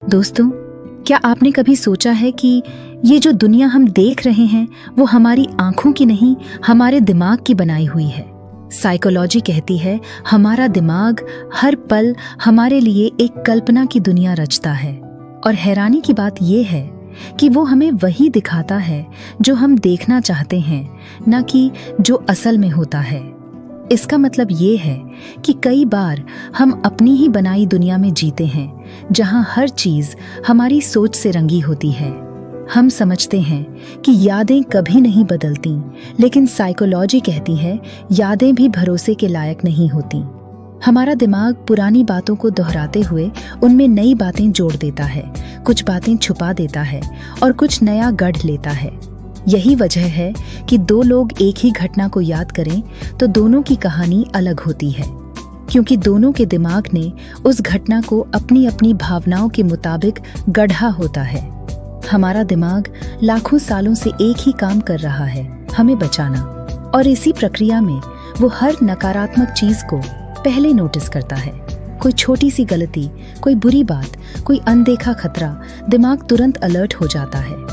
दोस्तों, क्या आपने कभी सोचा है कि ये जो दुनिया हम देख रहे हैं वो हमारी आंखों की नहीं, हमारे दिमाग की बनाई हुई है। साइकोलॉजी कहती है हमारा दिमाग हर पल हमारे लिए एक कल्पना की दुनिया रचता है। और हैरानी की बात यह है कि वो हमें वही दिखाता है जो हम देखना चाहते हैं, न कि जो असल में होता है। इसका मतलब ये है कि कई बार हम अपनी ही बनाई दुनिया में जीते हैं, जहां हर चीज हमारी सोच से रंगी होती है। हम समझते हैं कि यादें कभी नहीं बदलती, लेकिन साइकोलॉजी कहती है यादें भी भरोसे के लायक नहीं होती। हमारा दिमाग पुरानी बातों को दोहराते हुए उनमें नई बातें जोड़ देता है, कुछ बातें छुपा देता है और कुछ नया गढ़ लेता है। यही वजह है कि दो लोग एक ही घटना को याद करें तो दोनों की कहानी अलग होती है, क्योंकि दोनों के दिमाग ने उस घटना को अपनी अपनी भावनाओं के मुताबिक गढ़ा होता है। हमारा दिमाग लाखों सालों से एक ही काम कर रहा है, हमें बचाना। और इसी प्रक्रिया में वो हर नकारात्मक चीज को पहले नोटिस करता है। कोई छोटी सी गलती, कोई बुरी बात, कोई अनदेखा खतरा, दिमाग तुरंत अलर्ट हो जाता है।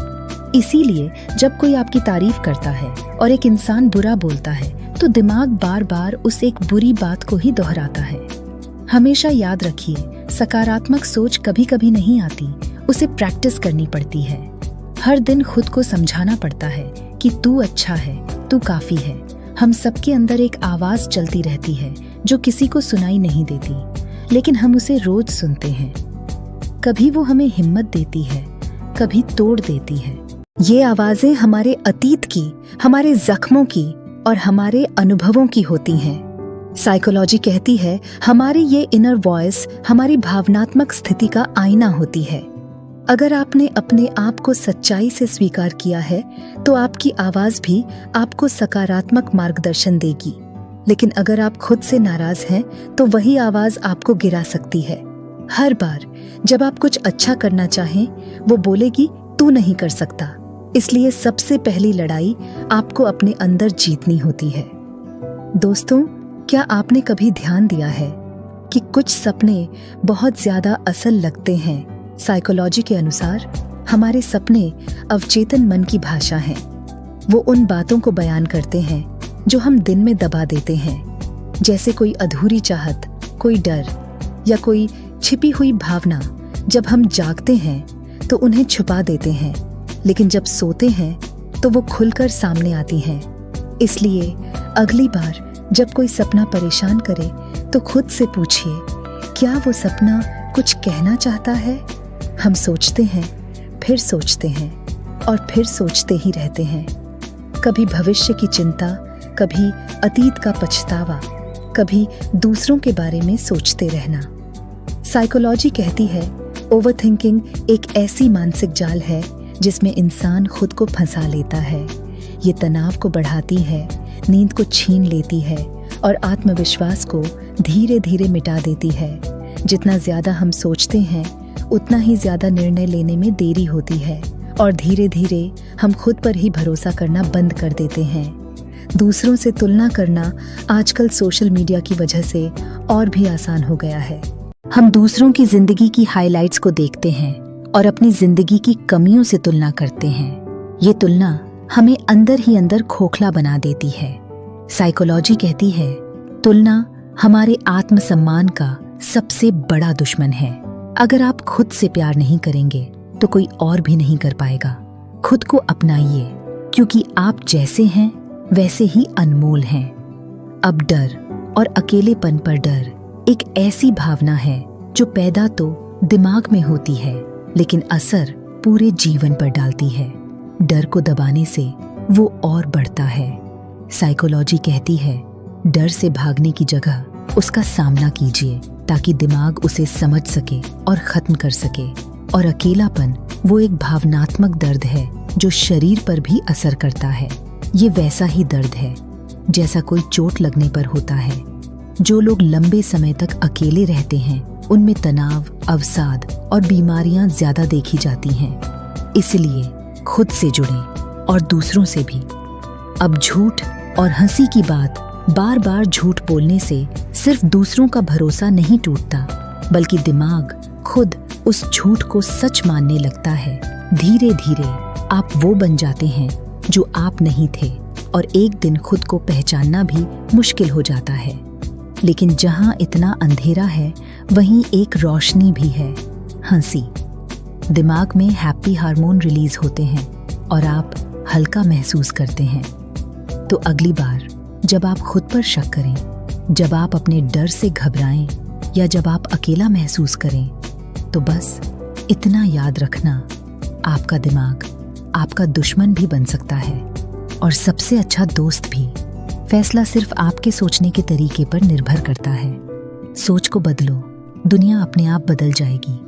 इसीलिए जब कोई आपकी तारीफ करता है और एक इंसान बुरा बोलता है तो दिमाग बार बार उस एक बुरी बात को ही दोहराता है। हमेशा याद रखिए, सकारात्मक सोच कभी कभी नहीं आती, उसे प्रैक्टिस करनी पड़ती है। हर दिन खुद को समझाना पड़ता है कि तू अच्छा है, तू काफी है। हम सबके अंदर एक आवाज चलती रहती है जो किसी को सुनाई नहीं देती, लेकिन हम उसे रोज सुनते हैं। कभी वो हमें हिम्मत देती है, कभी तोड़ देती है। ये आवाजें हमारे अतीत की, हमारे जख्मों की और हमारे अनुभवों की होती हैं। साइकोलॉजी कहती है हमारी ये इनर वॉइस हमारी भावनात्मक स्थिति का आईना होती है। अगर आपने अपने आप को सच्चाई से स्वीकार किया है तो आपकी आवाज भी आपको सकारात्मक मार्गदर्शन देगी। लेकिन अगर आप खुद से नाराज हैं तो वही आवाज आपको गिरा सकती है। हर बार जब आप कुछ अच्छा करना चाहें, वो बोलेगी तू नहीं कर सकता। इसलिए सबसे पहली लड़ाई आपको अपने अंदर जीतनी होती है। दोस्तों, क्या आपने कभी ध्यान दिया है कि कुछ सपने बहुत ज्यादा असल लगते हैं? साइकोलॉजी के अनुसार हमारे सपने अवचेतन मन की भाषा हैं। वो उन बातों को बयान करते हैं जो हम दिन में दबा देते हैं, जैसे कोई अधूरी चाहत, कोई डर या कोई छिपी हुई भावना। जब हम जागते हैं तो उन्हें छुपा देते हैं, लेकिन जब सोते हैं तो वो खुलकर सामने आती हैं। इसलिए अगली बार जब कोई सपना परेशान करे तो खुद से पूछिए, क्या वो सपना कुछ कहना चाहता है? हम सोचते हैं, फिर सोचते हैं और फिर सोचते ही रहते हैं। कभी भविष्य की चिंता, कभी अतीत का पछतावा, कभी दूसरों के बारे में सोचते रहना। साइकोलॉजी कहती है ओवरथिंकिंग एक ऐसी मानसिक जाल है जिसमें इंसान खुद को फंसा लेता है। ये तनाव को बढ़ाती है, नींद को छीन लेती है और आत्मविश्वास को धीरे धीरे मिटा देती है। जितना ज्यादा हम सोचते हैं उतना ही ज्यादा निर्णय लेने में देरी होती है और धीरे धीरे हम खुद पर ही भरोसा करना बंद कर देते हैं। दूसरों से तुलना करना आजकल सोशल मीडिया की वजह से और भी आसान हो गया है। हम दूसरों की जिंदगी की हाइलाइट्स को देखते हैं और अपनी जिंदगी की कमियों से तुलना करते हैं। ये तुलना हमें अंदर ही अंदर खोखला बना देती है। साइकोलॉजी कहती है तुलना हमारे आत्मसम्मान का सबसे बड़ा दुश्मन है। अगर आप खुद से प्यार नहीं करेंगे तो कोई और भी नहीं कर पाएगा। खुद को अपनाइए, क्योंकि आप जैसे हैं वैसे ही अनमोल हैं। अब डर और अकेलेपन पर डर एक ऐसी भावना है जो पैदा तो दिमाग में होती है, लेकिन असर पूरे जीवन पर डालती है। डर को दबाने से वो और बढ़ता है। साइकोलॉजी कहती है डर से भागने की जगह उसका सामना कीजिए, ताकि दिमाग उसे समझ सके और खत्म कर सके। और अकेलापन वो एक भावनात्मक दर्द है जो शरीर पर भी असर करता है। ये वैसा ही दर्द है जैसा कोई चोट लगने पर होता है। जो लोग लंबे समय तक अकेले रहते हैं उनमें तनाव, अवसाद और बीमारियां ज्यादा देखी जाती हैं। इसलिए खुद से जुड़ें और दूसरों से भी। अब झूठ और हंसी की बात, बार बार झूठ बोलने से सिर्फ दूसरों का भरोसा नहीं टूटता, बल्कि दिमाग खुद उस झूठ को सच मानने लगता है। धीरे धीरे आप वो बन जाते हैं जो आप नहीं थे, और एक दिन खुद को पहचानना भी मुश्किल हो जाता है। लेकिन जहाँ इतना अंधेरा है वहीं एक रोशनी भी है, हंसी। दिमाग में हैप्पी हार्मोन रिलीज होते हैं और आप हल्का महसूस करते हैं। तो अगली बार जब आप खुद पर शक करें, जब आप अपने डर से घबराएं या जब आप अकेला महसूस करें, तो बस इतना याद रखना, आपका दिमाग आपका दुश्मन भी बन सकता है और सबसे अच्छा दोस्त भी। फैसला सिर्फ आपके सोचने के तरीके पर निर्भर करता है। सोच को बदलो, दुनिया अपने आप बदल जाएगी।